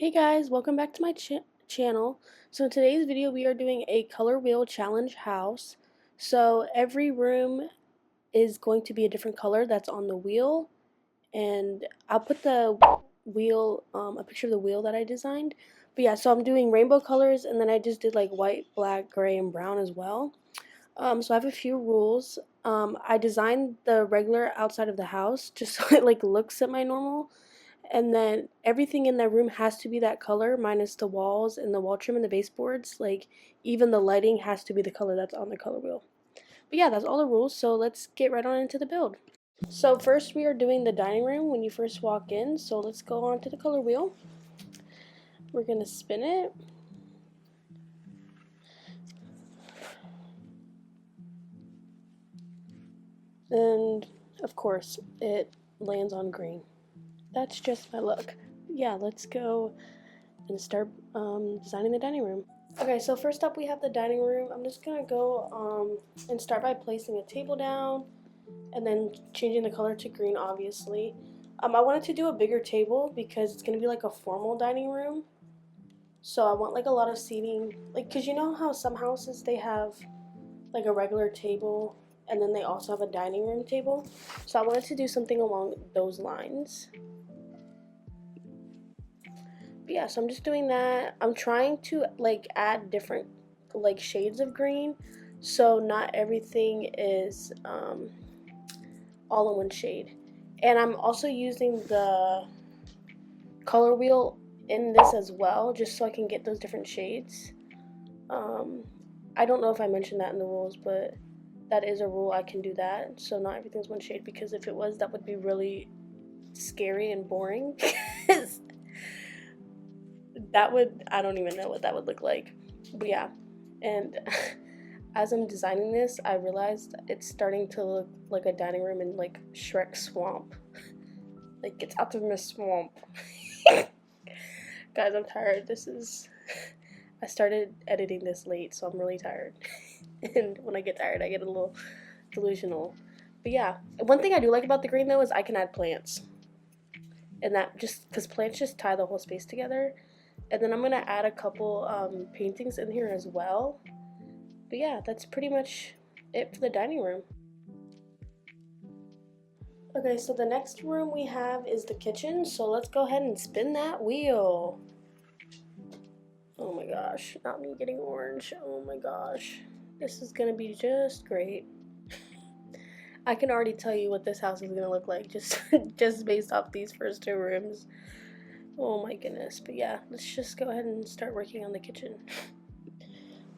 Hey guys, welcome back to my channel. So in today's video we are doing a color wheel challenge house. So every room is going to be a different color that's on the wheel, and I'll put the wheel, a picture of the wheel that I designed. But yeah, so I'm doing rainbow colors, and then I just did like white, black, gray, and brown as well. So I have a few rules. I designed the regular outside of the house just so it like looks at my normal, and then everything in that room has to be that color minus the walls and the wall trim and the baseboards. Like even the lighting has to be the color that's on the color wheel. But yeah, that's all the rules, so let's get right on into the build. So first we are doing the dining room when you first walk in, so let's go on to the color wheel. We're gonna spin it. And of course it lands on green. That's just my luck. Yeah, let's go and start designing the dining room. Okay, so first up we have the dining room. I'm just gonna go and start by placing a table down and then changing the color to green, obviously. I wanted to do a bigger table because it's gonna be like a formal dining room. So I want like a lot of seating, like, cause you know how some houses they have like a regular table and then they also have a dining room table. So I wanted to do something along those lines. But yeah, so I'm just doing that. I'm trying to like add different like shades of green, so not everything is all in one shade. And I'm also using the color wheel in this as well, just so I can get those different shades. Um, I don't know if I mentioned that in the rules, but that is a rule. I can do that, so not everything's one shade, because if it was, that would be really scary and boring. That would, I don't even know what that would look like. But yeah, and as I'm designing this, I realized it's starting to look like a dining room in like Shrek Swamp. Like, get out of my swamp. Guys, I'm tired. I started editing this late, so I'm really tired. And when I get tired, I get a little delusional. But yeah, one thing I do like about the green though is I can add plants. And that just, because plants just tie the whole space together. And then I'm going to add a couple paintings in here as well. But yeah, that's pretty much it for the dining room. Okay, so the next room we have is the kitchen. So let's go ahead and spin that wheel. Oh my gosh, not me getting orange. Oh my gosh. This is gonna be just great. I can already tell you what this house is gonna look like just just based off these first two rooms. Oh my goodness. But yeah, let's just go ahead and start working on the kitchen.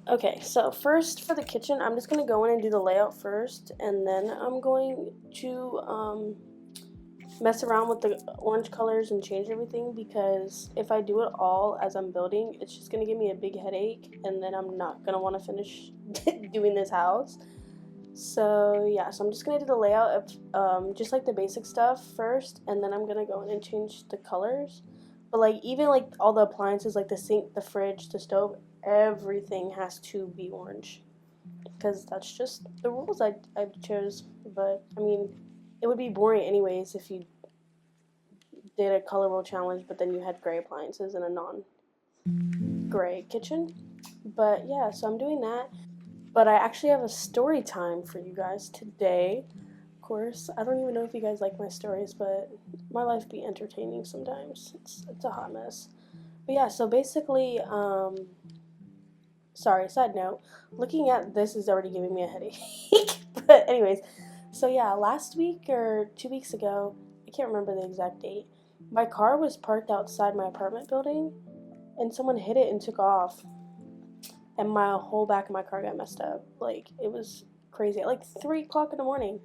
Okay, so first for the kitchen, I'm just gonna go in and do the layout first, and then I'm going to mess around with the orange colors and change everything, because if I do it all as I'm building, it's just gonna give me a big headache, and then I'm not gonna want to finish doing this house. So yeah, so I'm just gonna do the layout of just like the basic stuff first, and then I'm gonna go in and change the colors. But like even like all the appliances, like the sink, the fridge, the stove, everything has to be orange, because that's just the rules I chose. But I mean, it would be boring anyways if you did a color wheel challenge, but then you had gray appliances and a non-gray kitchen. But yeah, so I'm doing that. But I actually have a story time for you guys today. Of course, I don't even know if you guys like my stories, but my life be entertaining sometimes. It's a hot mess. But yeah, so basically, sorry, side note, looking at this is already giving me a headache. But anyways, so yeah, last week or 2 weeks ago, I can't remember the exact date, my car was parked outside my apartment building, and someone hit it and took off, and my whole back of my car got messed up. Like, it was crazy at like 3 o'clock in the morning.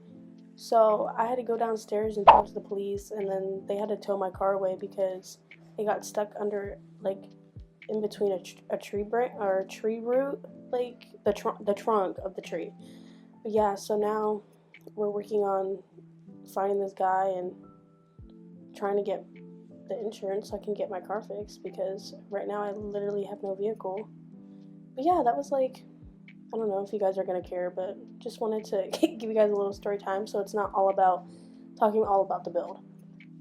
So I had to go downstairs and talk to the police, and then they had to tow my car away because it got stuck under, like, in between a tree branch or a tree root, like the trunk of the tree. But yeah, so now we're working on finding this guy and trying to get the insurance so I can get my car fixed, because right now I literally have no vehicle. But yeah, that was like, I don't know if you guys are gonna care, but just wanted to give you guys a little story time, so it's not all about talking all about the build.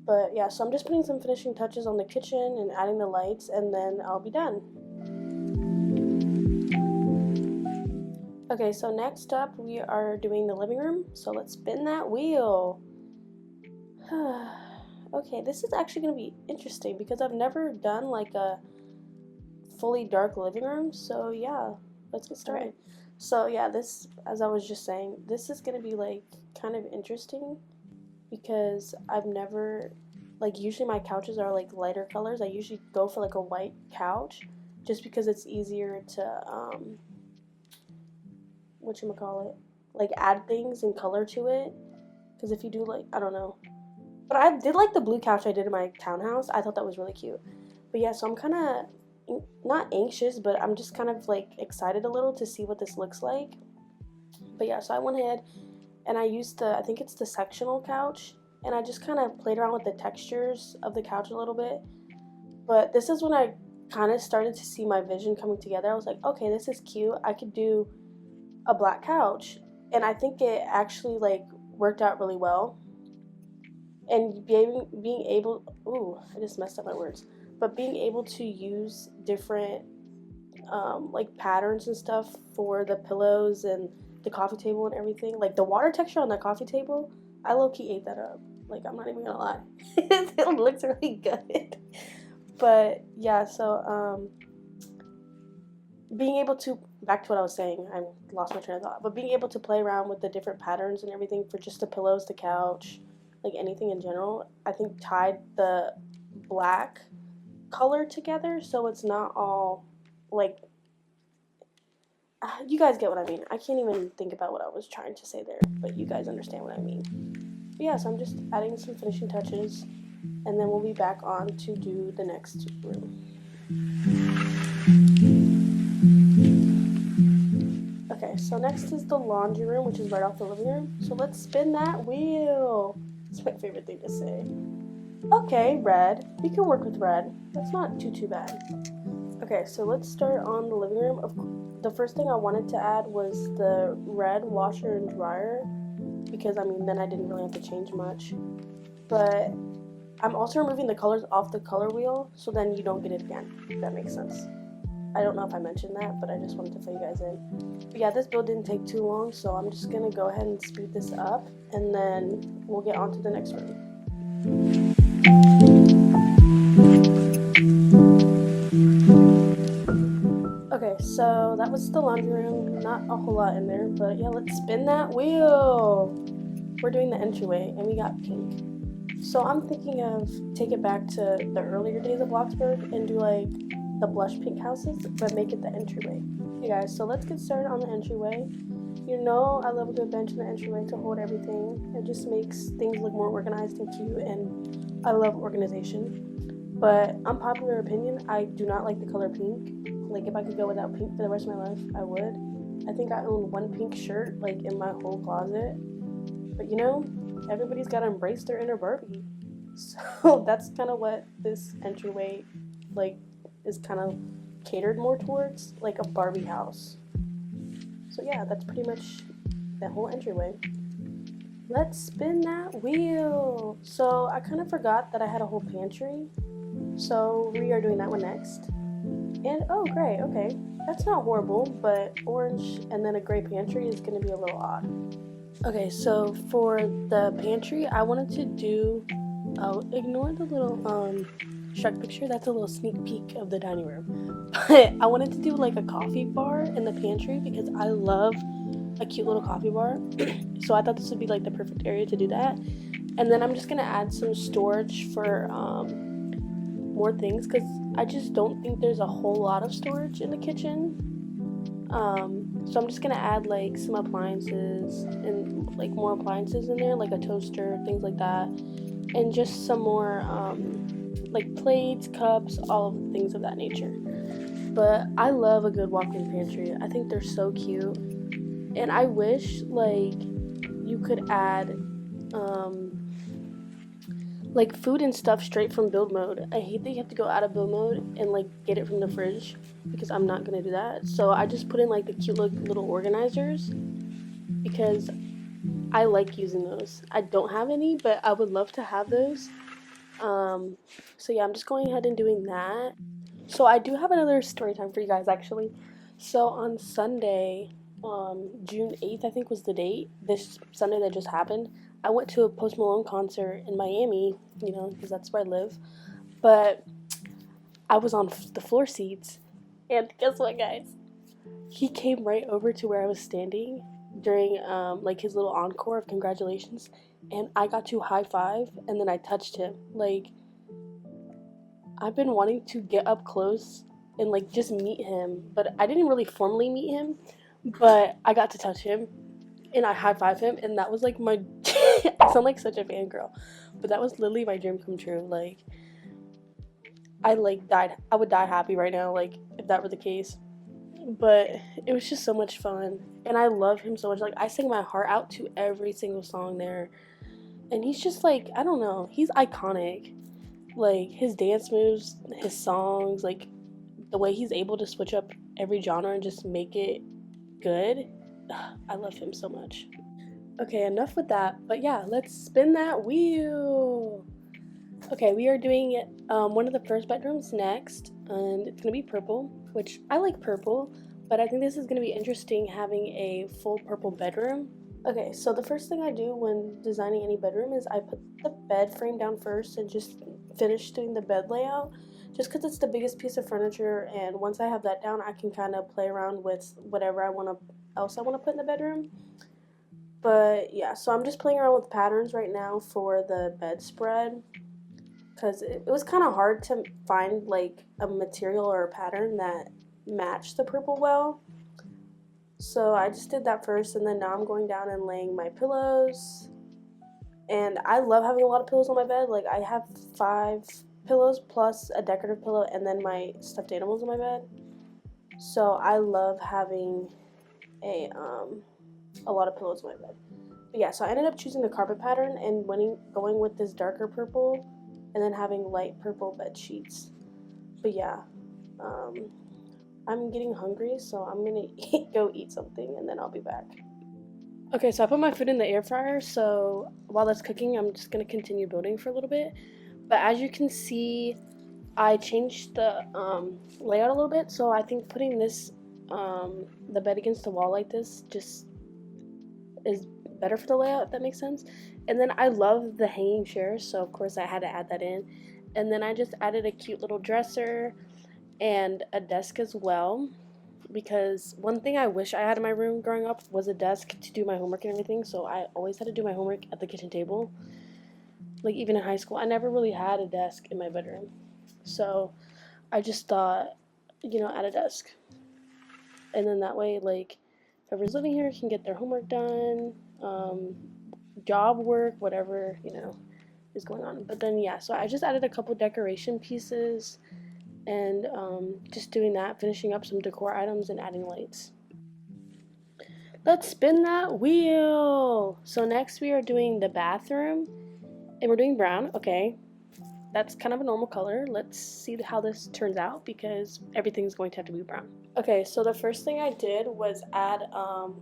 But yeah, so I'm just putting some finishing touches on the kitchen and adding the lights, and then I'll be done. Okay, so next up we are doing the living room. So let's spin that wheel. Okay, this is actually going to be interesting because I've never done like a fully dark living room. So yeah, let's get started. So yeah, this, as I was just saying, this is going to be like kind of interesting because I've never, like, usually my couches are like lighter colors. I usually go for like a white couch just because it's easier to whatchamacallit, like add things and color to it. Because if you do, like, I don't know. But I did like the blue couch I did in my townhouse. I thought that was really cute. But yeah, so I'm kind of, not anxious, but I'm just kind of like excited a little to see what this looks like. But yeah, so I went ahead and I used I think it's the sectional couch. And I just kind of played around with the textures of the couch a little bit. But this is when I kind of started to see my vision coming together. I was like, okay, this is cute. I could do a black couch, and I think it actually like worked out really well. And being able, ooh, I just messed up my words, but being able to use different like patterns and stuff for the pillows and the coffee table and everything, like the water texture on the coffee table, I low-key ate that up. Like, I'm not even gonna lie. It looks really good. But yeah, so being able to, back to what I was saying, I lost my train of thought, but being able to play around with the different patterns and everything for just the pillows, the couch, like anything in general, I think tied the black color together so it's not all like, you guys get what I mean. I can't even think about what I was trying to say there, but you guys understand what I mean. But yeah, so I'm just adding some finishing touches, and then we'll be back on to do the next room. Okay, so next is the laundry room, which is right off the living room. So let's spin that wheel. It's my favorite thing to say. Okay, red. We can work with red. That's not too bad. Okay, so let's start on the living room. The first thing I wanted to add was the red washer and dryer, because I mean, then I didn't really have to change much. But I'm also removing the colors off the color wheel, so then you don't get it again, if that makes sense. I don't know if I mentioned that, but I just wanted to fill you guys in. But yeah, this build didn't take too long, so I'm just gonna go ahead and speed this up, and then we'll get on to the next room. Okay, so that was the laundry room. Not a whole lot in there, but yeah, let's spin that wheel. We're doing the entryway, and we got pink. So I'm thinking of take it back to the earlier days of Bloxburg and do like the blush pink houses, but make it the entryway. Okay guys, so let's get started on the entryway. You know I love a good bench in the entryway to hold everything. It just makes things look more organized and cute, and I love organization. But unpopular opinion, I do not like the color pink. Like, if I could go without pink for the rest of my life, I would. I think I own one pink shirt like in my whole closet. But you know, everybody's got to embrace their inner Barbie. So that's kind of what this entryway like is kind of catered more towards, like a Barbie house. So yeah, that's pretty much that whole entryway. Let's spin that wheel. So I kind of forgot that I had a whole pantry, so we are doing that one next. And oh great, okay, that's not horrible, but orange and then a gray pantry is going to be a little odd. Okay, so for the pantry, I wanted to do, oh, ignore the little shark picture, that's a little sneak peek of the dining room. But I wanted to do like a coffee bar in the pantry because I love a cute little coffee bar. So I thought this would be like the perfect area to do that. And then I'm just gonna add some storage for more things because I just don't think there's a whole lot of storage in the kitchen. So I'm just gonna add like some appliances and like more appliances in there, like a toaster, things like that, and just some more like plates, cups, all of the things of that nature. But I love a good walk-in pantry. I think they're so cute, and I wish like you could add like food and stuff straight from build mode. I hate that you have to go out of build mode and like get it from the fridge because I'm not gonna do that. So I just put in like the cute little organizers because I like using those. I don't have any, but I would love to have those. So yeah, I'm just going ahead and doing that. So I do have another story time for you guys actually. So on Sunday, June 8th, I think was the date, this Sunday that just happened, I went to a Post Malone concert in Miami, you know, because that's where I live. But I was on the floor seats, and guess what, guys? He came right over to where I was standing during like his little encore of congratulations, and I got to high five, and then I touched him. Like, I've been wanting to get up close and like just meet him, but I didn't really formally meet him, but I got to touch him and I high five him, and that was like my I sound like such a fangirl, but that was literally my dream come true. Like, I would die happy right now, like if that were the case. But it was just so much fun, and I love him so much. Like, I sing my heart out to every single song there, and he's just like, I don't know, he's iconic. Like, his dance moves, his songs, like the way he's able to switch up every genre and just make it good. I love him so much. Okay, enough with that. But yeah, let's spin that wheel. Okay, we are doing one of the first bedrooms next, and it's gonna be purple, which I like purple, but I think this is gonna be interesting having a full purple bedroom. Okay, so the first thing I do when designing any bedroom is I put the bed frame down first and just finish doing the bed layout, just because it's the biggest piece of furniture, and once I have that down, I can kind of play around with whatever else I want to put in the bedroom. But yeah, so I'm just playing around with patterns right now for the bedspread, because it was kind of hard to find like a material or a pattern that matched the purple well. So I just did that first, and then now I'm going down and laying my pillows. And I love having a lot of pillows on my bed. Like, I have 5 pillows plus a decorative pillow, and then my stuffed animals on my bed. So I love having a lot of pillows on my bed. But yeah, so I ended up choosing the carpet pattern and going with this darker purple, and then having light purple bed sheets. But yeah, I'm getting hungry, so I'm gonna go eat something, and then I'll be back. Okay, so I put my food in the air fryer, so while that's cooking, I'm just gonna continue building for a little bit. But as you can see, I changed the layout a little bit, so I think putting this, the bed against the wall like this just is better for the layout, if that makes sense. And then I love the hanging chairs, so of course I had to add that in. And then I just added a cute little dresser and a desk as well, because one thing I wish I had in my room growing up was a desk to do my homework and everything, so I always had to do my homework at the kitchen table. Like, even in high school, I never really had a desk in my bedroom. So I just thought, add a desk. And then that way, like, whoever's living here can get their homework done, job work, whatever, is going on. But then, yeah, so I just added a couple decoration pieces, and just doing that, finishing up some decor items and adding lights. Let's spin that wheel. So next we are doing the bathroom, and we're doing brown. Okay, that's kind of a normal color. Let's see how this turns out, because everything's going to have to be brown. Okay, so the first thing I did was add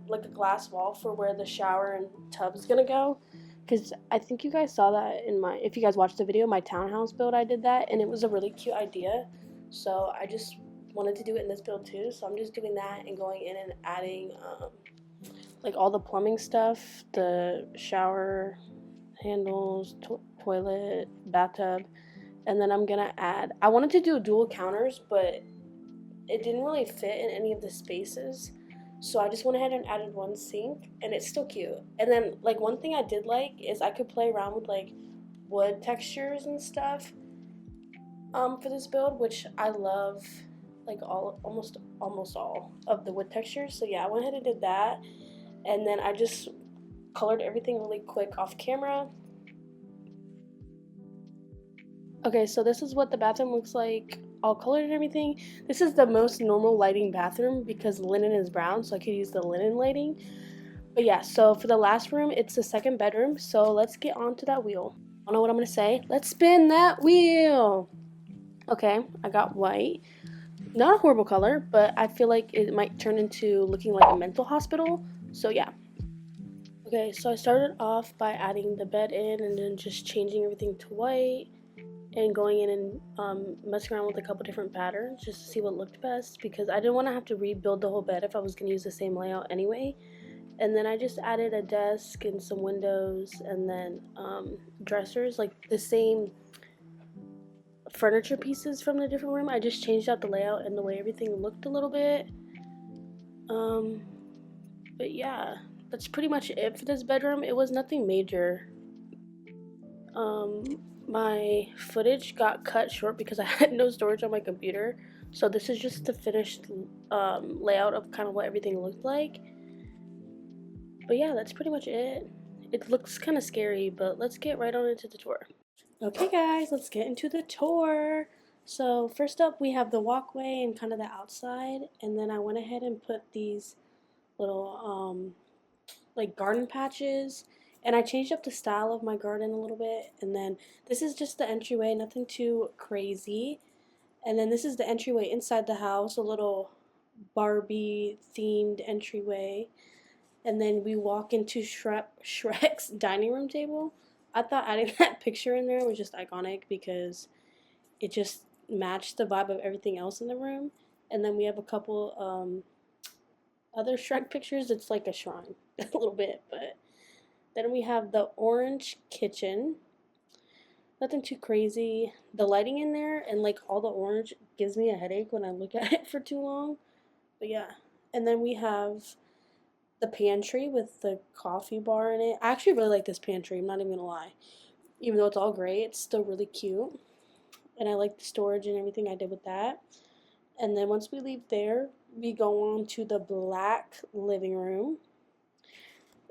like a glass wall for where the shower and tub is gonna go, because I think you guys saw that if you guys watched the video, my townhouse build, I did that, and it was a really cute idea. So I just wanted to do it in this build too. So I'm just doing that and going in and adding like all the plumbing stuff, the shower handles, toilet, bathtub, and then I'm gonna I wanted to do dual counters, but it didn't really fit in any of the spaces. So I just went ahead and added one sink, and it's still cute. And then, like, one thing I did like is I could play around with like wood textures and stuff for this build, which I love, like almost all of the wood textures. So yeah, I went ahead and did that, and then I just colored everything really quick off camera. Okay, so this is what the bathroom looks like, all colored and everything. This is the most normal lighting bathroom because linen is brown, so I could use the linen lighting. But yeah, so for the last room, it's the second bedroom, so let's get on to that wheel. I don't know what I'm gonna say. Let's spin that wheel. Okay, I got white. Not a horrible color, but I feel like it might turn into looking like a mental hospital, so yeah. Okay, so I started off by adding the bed in and then just changing everything to white. and going in and messing around with a couple different patterns just to see what looked best, because I didn't want to have to rebuild the whole bed if I was going to use the same layout anyway. And then I just added a desk and some windows, and then dressers, like the same furniture pieces from the different room. I just changed out the layout and the way everything looked a little bit. But yeah, that's pretty much it for this bedroom. It was nothing major. My footage got cut short because I had no storage on my computer. So this is just the finished layout of kind of what everything looked like. But yeah, that's pretty much it. It looks kind of scary, but let's get right on into the tour. Okay guys, let's get into the tour. So first up we have the walkway and kind of the outside, and then I went ahead and put these little like garden patches, and I changed up the style of my garden a little bit. And then this is just the entryway, nothing too crazy. And then this is the entryway inside the house, a little Barbie themed entryway. And then we walk into Shrek's dining room table. I thought adding that picture in there was just iconic because it just matched the vibe of everything else in the room. And then we have a couple other Shrek pictures. It's like a shrine a little bit. But then we have the orange kitchen. Nothing too crazy. The lighting in there and like all the orange gives me a headache when I look at it for too long. But yeah. And then we have the pantry with the coffee bar in it. I actually really like this pantry, I'm not even gonna lie. Even though it's all gray, it's still really cute. And I like the storage and everything I did with that. And then once we leave there, we go on to the black living room.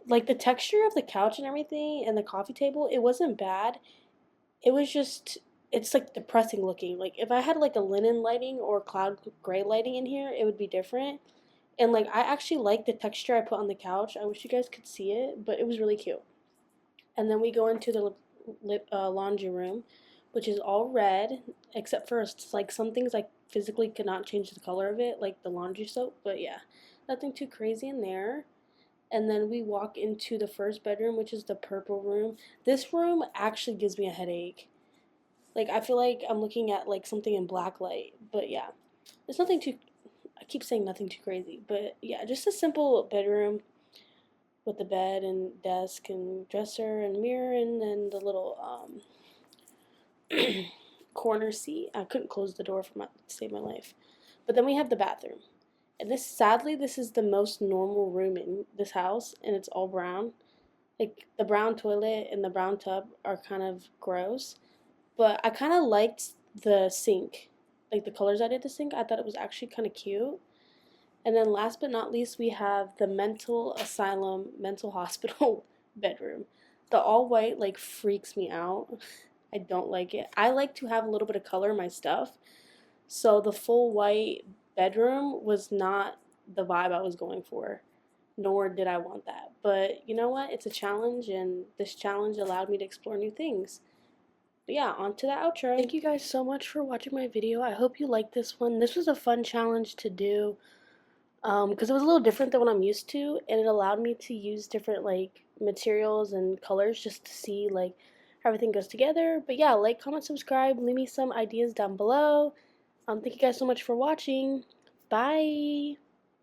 Like the texture of the couch and everything and the coffee table, it wasn't bad. It was just, it's like depressing looking. Like if I had like a linen lighting or cloud gray lighting in here, it would be different. And like I actually like the texture I put on the couch. I wish you guys could see it, but it was really cute. And then we go into the laundry room, which is all red, except for like some things I physically could not change the color of it, like the laundry soap. But yeah, nothing too crazy in there. And then we walk into the first bedroom, which is the purple room. This room actually gives me a headache. Like I feel like I'm looking at like something in black light. But yeah, there's nothing too, I keep saying nothing too crazy, but yeah, just a simple bedroom with the bed and desk and dresser and mirror, and then the little corner seat. I couldn't close the door to save my life. But then we have the bathroom. And this, sadly, this is the most normal room in this house, and it's all brown. Like the brown toilet and the brown tub are kind of gross, but I kind of liked the sink. Like the colors I did the sink, I thought it was actually kind of cute. And then last but not least, we have the mental asylum, mental hospital bedroom. The all white like freaks me out. I don't like it. I like to have a little bit of color in my stuff. So the full white bedroom was not the vibe I was going for, nor did I want that. But you know what? It's a challenge, and this challenge allowed me to explore new things. But yeah, on to the outro. Thank you guys so much for watching my video. I hope you liked this one. This was a fun challenge to do, because it was a little different than what I'm used to, and it allowed me to use different like materials and colors just to see like how everything goes together. But yeah, like, comment, subscribe, leave me some ideas down below. Thank you guys so much for watching. Bye.